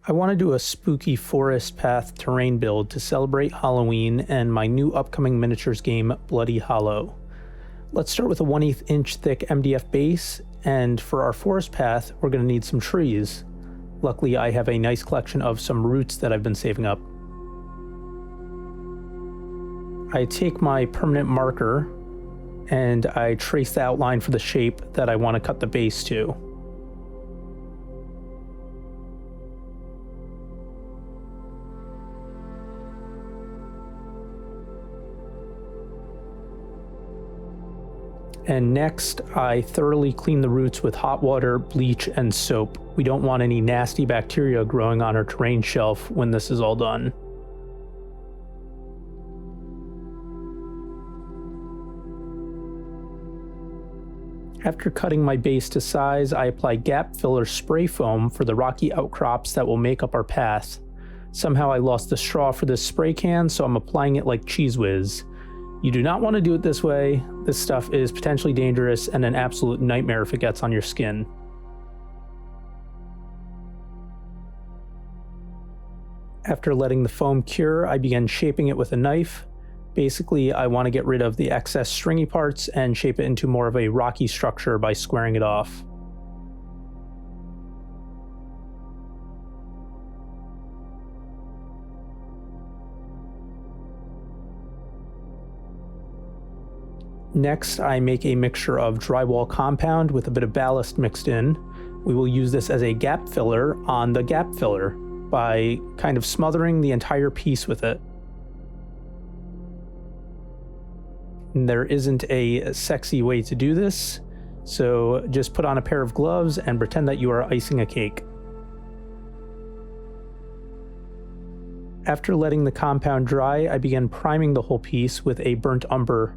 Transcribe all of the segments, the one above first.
I want to do a spooky forest path terrain build to celebrate Halloween and my new upcoming miniatures game, Bloody Hollow. Let's start with a 1/8 inch thick MDF base, and for our forest path, we're going to need some trees. Luckily, I have a nice collection of some roots that I've been saving up. I take my permanent marker and I trace the outline for the shape that I want to cut the base to. And next, I thoroughly clean the roots with hot water, bleach, and soap. We don't want any nasty bacteria growing on our terrain shelf when this is all done. After cutting my base to size, I apply gap filler spray foam for the rocky outcrops that will make up our path. Somehow I lost the straw for this spray can, so I'm applying it like Cheese Whiz. You do not want to do it this way. This stuff is potentially dangerous and an absolute nightmare if it gets on your skin. After letting the foam cure, I began shaping it with a knife. Basically, I want to get rid of the excess stringy parts and shape it into more of a rocky structure by squaring it off. Next, I make a mixture of drywall compound with a bit of ballast mixed in. We will use this as a gap filler on the gap filler by kind of smothering the entire piece with it. And there isn't a sexy way to do this, so just put on a pair of gloves and pretend that you are icing a cake. After letting the compound dry, I began priming the whole piece with a burnt umber.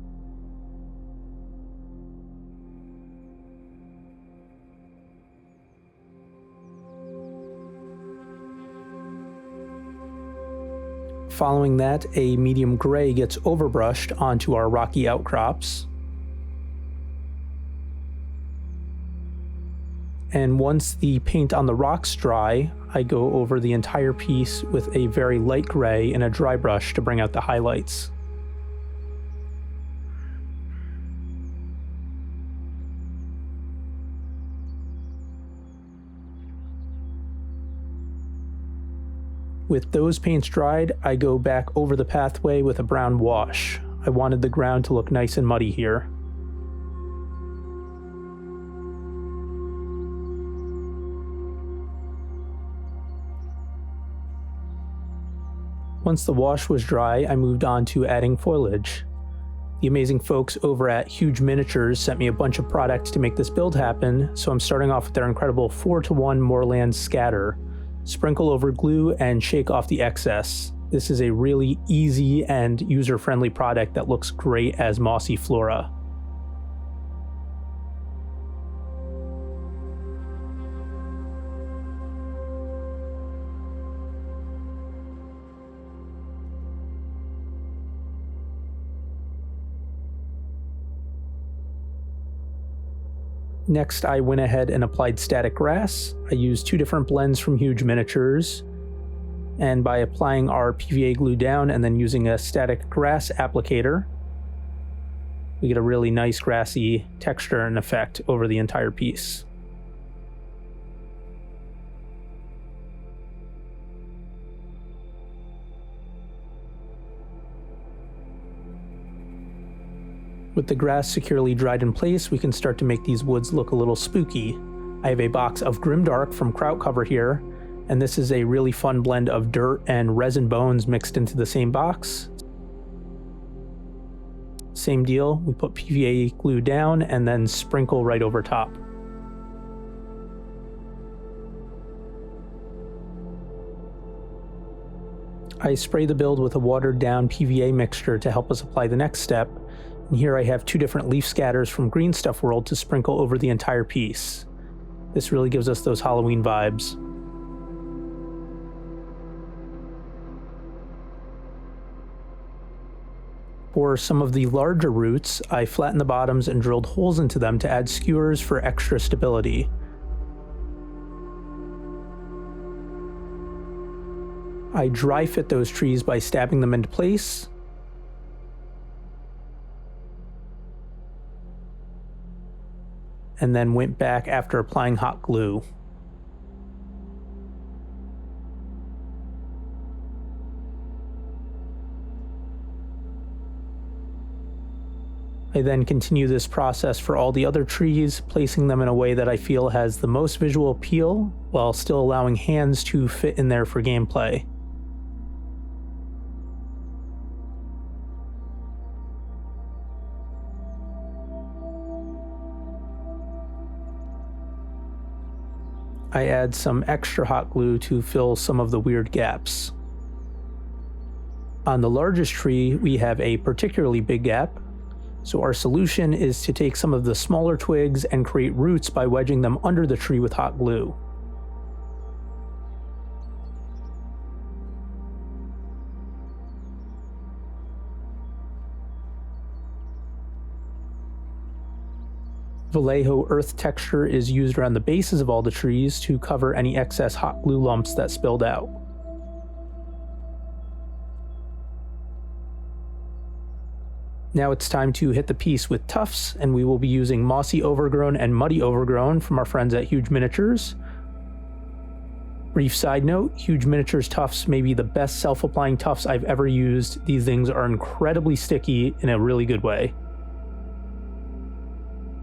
Following that, a medium gray gets overbrushed onto our rocky outcrops. And once the paint on the rocks dry, I go over the entire piece with a very light gray and a dry brush to bring out the highlights. With those paints dried, I go back over the pathway with a brown wash. I wanted the ground to look nice and muddy here. Once the wash was dry, I moved on to adding foliage. The amazing folks over at Huge Miniatures sent me a bunch of products to make this build happen, so I'm starting off with their incredible 4:1 Moorland Scatter. Sprinkle over glue and shake off the excess. This is a really easy and user-friendly product that looks great as mossy flora. Next, I went ahead and applied static grass. I used 2 different blends from Huge Miniatures, and by applying our PVA glue down and then using a static grass applicator, we get a really nice grassy texture and effect over the entire piece. With the grass securely dried in place, we can start to make these woods look a little spooky. I have a box of Grimdark from Kraut Cover here, and this is a really fun blend of dirt and resin bones mixed into the same box. Same deal, we put PVA glue down and then sprinkle right over top. I spray the build with a watered down PVA mixture to help us apply the next step. And here I have 2 different leaf scatters from Green Stuff World to sprinkle over the entire piece. This really gives us those Halloween vibes. For some of the larger roots, I flattened the bottoms and drilled holes into them to add skewers for extra stability. I dry fit those trees by stabbing them into place. And then went back after applying hot glue. I then continue this process for all the other trees, placing them in a way that I feel has the most visual appeal, while still allowing hands to fit in there for gameplay. I add some extra hot glue to fill some of the weird gaps. On the largest tree, we have a particularly big gap. So our solution is to take some of the smaller twigs and create roots by wedging them under the tree with hot glue. Vallejo earth texture is used around the bases of all the trees to cover any excess hot glue lumps that spilled out. Now it's time to hit the piece with tufts, and we will be using mossy overgrown and muddy overgrown from our friends at Huge Miniatures. Brief side note, Huge Miniatures tufts may be the best self-applying tufts I've ever used. These things are incredibly sticky in a really good way.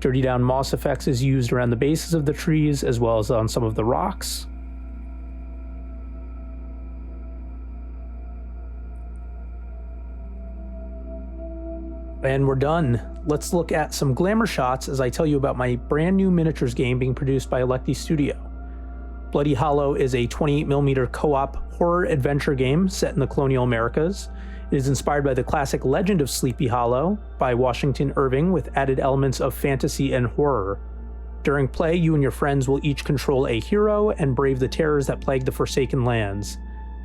Dirty Down Moss Effects is used around the bases of the trees as well as on some of the rocks. And we're done. Let's look at some glamour shots as I tell you about my brand new miniatures game being produced by Electi Studio. Bloody Hollow is a 28mm co-op horror adventure game set in the colonial Americas. It is inspired by the classic Legend of Sleepy Hollow by Washington Irving with added elements of fantasy and horror. During play, you and your friends will each control a hero and brave the terrors that plague the Forsaken Lands.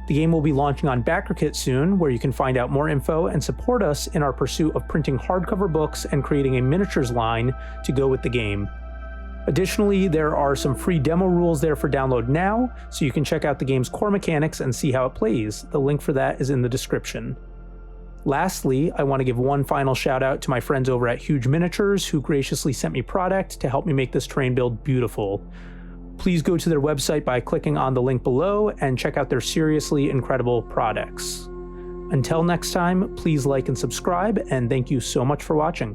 The game will be launching on BackerKit soon, where you can find out more info and support us in our pursuit of printing hardcover books and creating a miniatures line to go with the game. Additionally, there are some free demo rules there for download now, so you can check out the game's core mechanics and see how it plays. The link for that is in the description. Lastly, I want to give one final shout out to my friends over at Huge Miniatures who graciously sent me product to help me make this terrain build beautiful. Please go to their website by clicking on the link below and check out their seriously incredible products. Until next time, please like and subscribe, and thank you so much for watching.